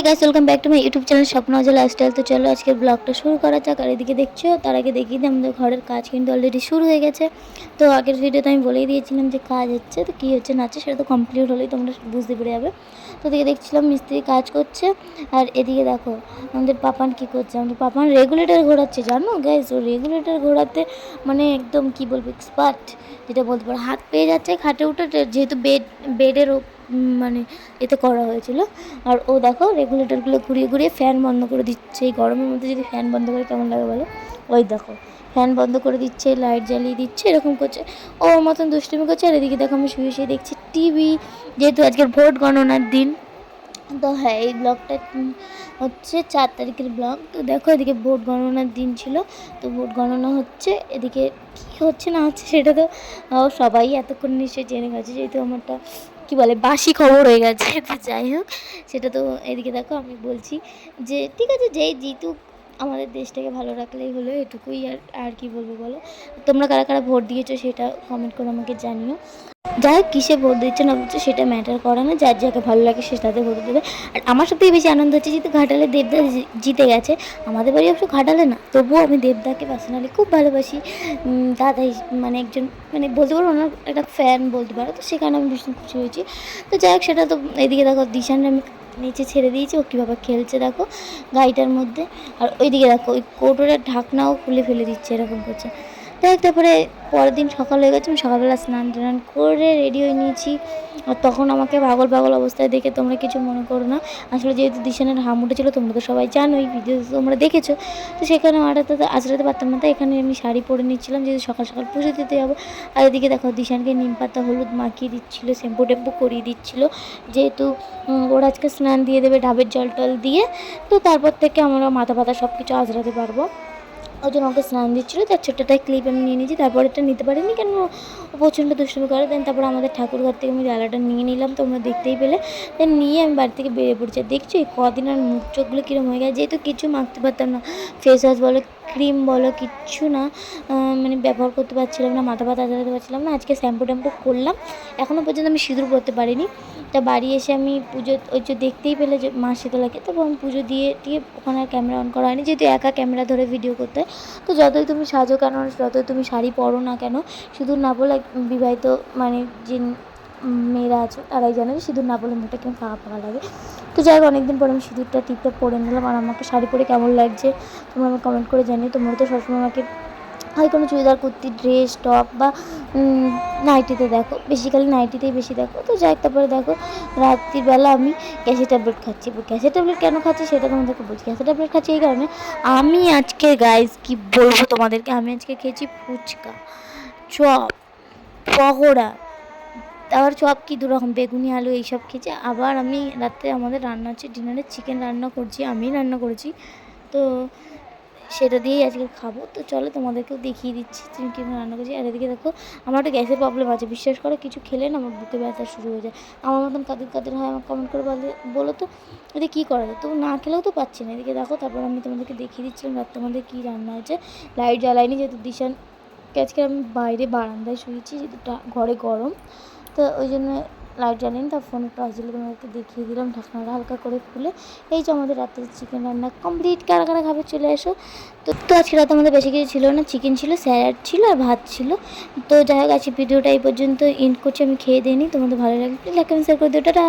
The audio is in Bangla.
Guys, welcome back to my YouTube channel স্বপ্ন অজয় লাইফস্টাইল। তো চলো আজকের ব্লগটা শুরু করা যাক। আর এদিকে দেখছো, তার আগে দেখিয়ে দিই আমাদের ঘরের কাজ কিন্তু অলরেডি শুরু হয়ে গেছে। তো আগের ভিডিওতে আমি বলেই দিয়েছিলাম যে কাজ হচ্ছে, তো কী হচ্ছে না হচ্ছে সেটা তো কমপ্লিট হলেই তোমরা বুঝতে পেরে যাবে। তো এদিকে দেখছিলাম মিস্ত্রি কাজ করছে, আর এদিকে দেখো আমাদের পাপান কী করছে। আমাদের পাপান রেগুলেটর ঘোরাচ্ছে, জানো গাইস। ও রেগুলেটর ঘোরাতে মানে একদম কী বলবো, এক্সপার্ট যেটা বলতে পারো। হাত পেয়ে যাচ্ছে খাটে উঠে, যেহেতু বেডের মানে এতে করা হয়েছিল। আর ও দেখো রেগুলেটরগুলো ঘুরিয়ে ঘুরিয়ে ফ্যান বন্ধ করে দিচ্ছে। এই গরমের মধ্যে যদি ফ্যান বন্ধ করে কেমন লাগে বলো। ওই দেখো ফ্যান বন্ধ করে দিচ্ছে, লাইট জ্বালিয়ে দিচ্ছে, এরকম করছে। ওর মতন দুষ্টুমি করছে। আর এদিকে দেখো আমি শুয়ে শুয়ে দেখছি টিভি, যেহেতু আজকের ভোট গণনার দিন। তো হ্যাঁ, এই ব্লগটা হচ্ছে 4 তারিখের ব্লগ। তো দেখো এদিকে ভোট গণনার দিন ছিল, তো ভোট গণনা হচ্ছে। এদিকে কী হচ্ছে না হচ্ছে সেটা তো সবাই এতক্ষণ নিশ্চয়ই জেনে গেছে, যেহেতু আমারটা কী বলে বাসি খবর হয়ে গেছে। তো যাই হোক, সেটা তো এদিকে দেখো আমি বলছি যে ঠিক আছে, যেই জিতুক আমাদের দেশটাকে ভালো রাখলেই হলো, এটুকুই। আর কি বলবো বলো। তোমরা কারা কারা ভোট দিয়েছো সেটা কমেন্ট করে আমাকে জানিও। যাই হোক, কিসে ভোট দিচ্ছে না দিচ্ছে সেটা ম্যাটার করে না, যার যাকে ভালো লাগে সে তাদের ভোট দেবে। আর আমার সবথেকে বেশি আনন্দ হচ্ছে যেহেতু ঘাটালে দেবদা জিতে গেছে। আমাদের বাড়ি অবশ্য ঘাটালে না, তবুও আমি দেবদাকে পার্সোনালি খুব ভালোবাসি। দাদাই মানে একজন, মানে বলতে পারো ওনার একটা ফ্যান বলতে পারো। তো সেখানে আমি ভীষণ খুশি হয়েছি। তো যাই হোক, সেটা তো এদিকে দেখো দিশানটা আমি নিচে ছেড়ে দিয়েছি, ও কীভাবে খেলছে দেখো গাড়িটার মধ্যে। আর ওইদিকে দেখো ওই কৌটোটার ঢাকনাও খুলে ফেলে দিচ্ছে, এরকম করছে। তারপরে পরের দিন সকাল হয়ে গেছে, আমি সকালবেলা স্নান টান করে রেডি হয়ে নিয়েছি। আর তখন আমাকে পাগল পাগল অবস্থায় দেখে তোমরা কিছু মনে করো না। আসলে যেহেতু দিশানের হাম উঠেছিলো, তোমরা তো সবাই জানো, এই ভিডিও তোমরা দেখেছো। তো সেখানে হঠাৎ আঁচড়াতে পারতাম না, তাই এখানে আমি শাড়ি পরে নিচ্ছিলাম, যেহেতু সকাল সকাল পুজো দিতে যাবো। আর এদিকে দেখো দিশানকে নিম পাতা হলুদ মাখিয়ে দিচ্ছিলো, শ্যাম্পু ট্যাম্পু করিয়ে দিচ্ছিলো, যেহেতু ওরা আজকে স্নান দিয়ে দেবে ডাবের জল টল দিয়ে। তো তারপর থেকে আমরা মাথা পাতা সব কিছু আঁচড়াতে পারবো। ওই জন্য ওকে স্নান দিচ্ছিলো, তার ছোট্টটা ক্লিপ আমি নিয়ে নিয়েছি। তারপর এটা নিতে পারিনি, কেন ও প্রচণ্ড দুষ্টুমি করে। দেন তারপর আমাদের ঠাকুর ঘর থেকে আমি ডালাটা নিয়ে নিলাম, তোমরা দেখতেই পেলে। দেন নিয়ে আমি বাড়ি থেকে বেরিয়ে পড়ছি। দেখছো এই কদিন আর মুখ চোখগুলো কীরকম হয়ে গেছে, যেহেতু কিছু মাখতে পারতাম না, ফেস ওয়াশ বলো ক্রিম বলো কিচ্ছু না, মানে ব্যবহার করতে পারছিলাম না, মাথা পাতা আঁচড়াতে পারছিলাম না। আজকে শ্যাম্পু ট্যাম্পু করলাম, এখনও পর্যন্ত আমি সিঁদুর পরতে পারিনি। তা বাড়ি এসে আমি পুজো, ওই যে দেখতেই পেলে যে মা শীতলাকে, তারপর আমি পুজো দিয়ে ওখানে আর ক্যামেরা অন করা হয়নি, যেহেতু একা ক্যামেরা ধরে ভিডিও করতে হয়। তো যতই তুমি সাজো কেন, যতই তুমি শাড়ি পরো না কেন, সিঁদুর না বলে বিবাহিত মানে যে মেয়েরা আছো তারাই জানে যে সিঁদুর না বলে মুখটা কেমন ফাঁকা ফাঁকা লাগে। তো যাই হোক, অনেকদিন পরে আমি সিঁদুরটা টিপটা পরে নিলাম। আর আমাকে শাড়ি পরে কেমন লাগছে তোমরা আমাকে কমেন্ট করে জানিও। তোমরা তো সবসময় আমাকে হয় কোনো চুড়িদার কুর্তি ড্রেস টপ বা নাইটিতে দেখো, বেসিক্যালি নাইটিতেই বেশি দেখো। তো যাই হোক, তারপরে দেখো রাত্রিবেলা আমি গ্যাসের ট্যাবলেট খাচ্ছি। গ্যাসের ট্যাবলেট কেন খাচ্ছি সেটা তোমাদেরকে বলছি। গ্যাসের ট্যাবলেট খাচ্ছি এই কারণে, আমি আজকে গাইজ কি বলবো তোমাদেরকে, আমি আজকে খেয়েছি ফুচকা, চপ, পকোড়া। আবার চপ কি দুরকম, বেগুনি আলু এইসব খেয়েছি। আবার আমি রাত্রে আমাদের রান্না হচ্ছে, ডিনারে চিকেন রান্না করছি, আমি রান্না করেছি। তো সেটা দিয়েই আজকে খাবো। তো চলো তোমাদেরকেও দেখিয়ে দিচ্ছি তুমি কীভাবে রান্না করছি। আর এদিকে দেখো আমার একটা গ্যাসের প্রবলেম আছে, বিশ্বাস করো, কিছু খেলে না আমার বুকে ব্যথা শুরু হয়ে যায়। আমার মতন কাদের কাদের হয় আমার কমেন্ট করে বলো তো, এদিকে কী করা যায়। তবু না খেলেও তো পাচ্ছি না। এদিকে দেখো, তারপর আমি তোমাদেরকে দেখিয়ে দিচ্ছিলাম রাত্রে আমাদের কী রান্না হয়েছে। লাইট জ্বালাইনি, যেহেতু দিশানকে আজকে আমি বাইরে বারান্দায় শুয়েছি, যেহেতু ঘরে গরম। তো ওই জন্য লাইট জ্বালিনি, তার ফোনে টর্চ দিলে তোমাদেরকে দেখিয়ে দিলাম ঢাকনাটা হালকা করে খুলে। এই যে আমাদের রাত্রে চিকেন রান্না কমপ্লিট। কারা কারা খাবে চলে এসো। তো আজকে রাতে আমাদের বেশি কিছু ছিল না, চিকেন ছিল, স্যালাড ছিল আর ভাত ছিল। তো যাই হোক, আজকে ভিডিওটা এই পর্যন্ত এন্ড করছি। আমি খেয়ে দিইনি, তোমাদের ভালো লাগলে প্লিজ লাইক কমেন্ট শেয়ার করে দিও। টাটা।